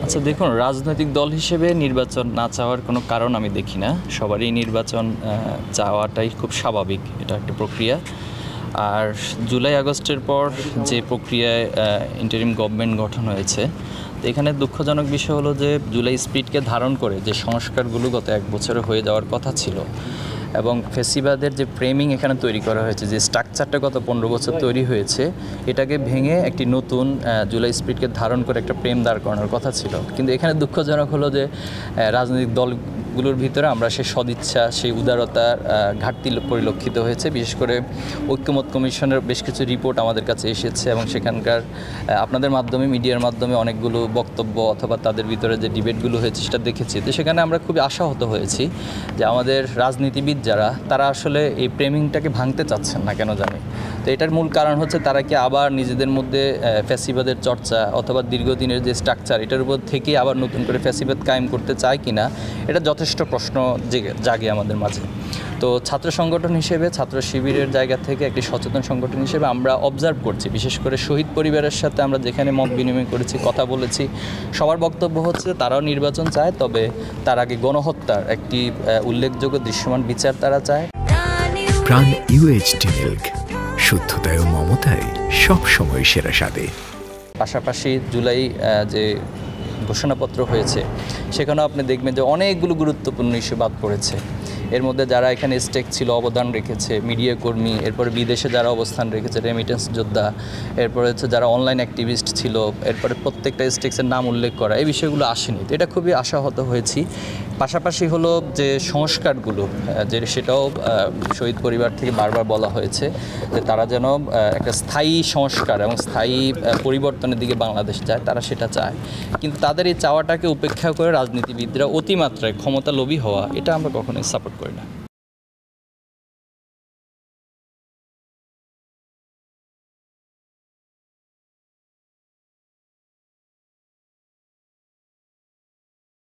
আচ্ছা দেখুন, রাজনৈতিক দল হিসেবে নির্বাচন না চাওয়ার কোনো কারণ আমি দেখি না। সবারই নির্বাচন চাওয়াটাই খুব স্বাভাবিক, এটা একটা প্রক্রিয়া। আর জুলাই আগস্টের পর যে প্রক্রিয়ায় ইন্টারিম গভর্নমেন্ট গঠন হয়েছে, তো এখানে দুঃখজনক বিষয় হলো যে জুলাই স্পিরিটকে ধারণ করে যে সংস্কারগুলো গত এক বছরে হয়ে যাওয়ার কথা ছিল এবং ফেসিবাদের যে ফ্রেমিং এখানে তৈরি করা হয়েছে, যে স্ট্রাকচারটা গত 15 বছর তৈরি হয়েছে, এটাকে ভেঙে একটি নতুন জুলাই স্পিরিটকে ধারণ করে একটা প্রেম দাঁড় করানোর কথা ছিল। কিন্তু এখানে দুঃখজনক হলো যে রাজনৈতিক দলগুলোর ভিতরে আমরা সেই সদিচ্ছা, সেই উদারতার ঘাটতি পরিলক্ষিত হয়েছে। বিশেষ করে ঐক্যমত কমিশনের বেশ কিছু রিপোর্ট আমাদের কাছে এসেছে এবং সেখানকার আপনাদের মাধ্যমে, মিডিয়ার মাধ্যমে অনেকগুলো বক্তব্য অথবা তাদের ভিতরে যে ডিবেটগুলো হয়েছে সেটা দেখেছি। তো সেখানে আমরা খুবই আশাহত হয়েছি যে আমাদের রাজনীতিবিদ যারা, তারা আসলে এই প্রেমিংটাকে ভাঙতে চাচ্ছেন না কেন জানি। তো এটার মূল কারণ হচ্ছে তারা কি আবার নিজেদের মধ্যে ফ্যাসিবাদের চর্চা অথবা দীর্ঘদিনের যে স্ট্রাকচার, এটার উপর থেকে আবার নতুন করে ফ্যাসিবাদ কায়েম করতে চায় কি না, এটা যথেষ্ট প্রশ্ন জাগে আমাদের মাঝে। তো ছাত্র সংগঠন হিসেবে, ছাত্র শিবিরের জায়গা থেকে একটি সচেতন সংগঠন হিসেবে আমরা অবজার্ভ করছি, বিশেষ করে শহীদ পরিবারের সাথে আমরা যেখানে মত বিনিময় করেছি, কথা বলেছি, সবার বক্তব্য হচ্ছে তারাও নির্বাচন চায়, তবে তার আগে গণহত্যার একটি উল্লেখযোগ্য দৃশ্যমান বিচার তারা চায়। প্রাণ ইউএইচটি মিল্ক, শুদ্ধতায় ও মমতায় সবসময় সেরা স্বাদে। পাশাপাশি জুলাই যে ঘোষণাপত্র হয়েছে, সেখানেও আপনি দেখবেন যে অনেকগুলো গুরুত্বপূর্ণ ইস্যু বাদ পড়েছে। এর মধ্যে যারা এখানে স্টেক ছিল, অবদান রেখেছে, মিডিয়া কর্মী, এরপরে বিদেশে যারা অবস্থান রেখেছে, রেমিটেন্স যোদ্ধা, এরপরে হচ্ছে যারা অনলাইন অ্যাক্টিভিস্ট ছিল, এরপরে প্রত্যেকটা স্টেক্সের নাম উল্লেখ করা, এই বিষয়গুলো আসেনি। তো এটা খুবই আশাহত হয়েছি। পাশাপাশি হলো যে সংস্কারগুলো, যে সেটাও শহীদ পরিবার থেকে বারবার বলা হয়েছে যে তারা যেন একটা স্থায়ী সংস্কার এবং স্থায়ী পরিবর্তনের দিকে বাংলাদেশ যায়, তারা সেটা চায়। কিন্তু তাদের এই চাওয়াটাকে উপেক্ষা করে রাজনীতিবিদরা অতিমাত্রায় ক্ষমতা লোভী হওয়া, এটা আমরা কখনোই সাপোর্ট করি না।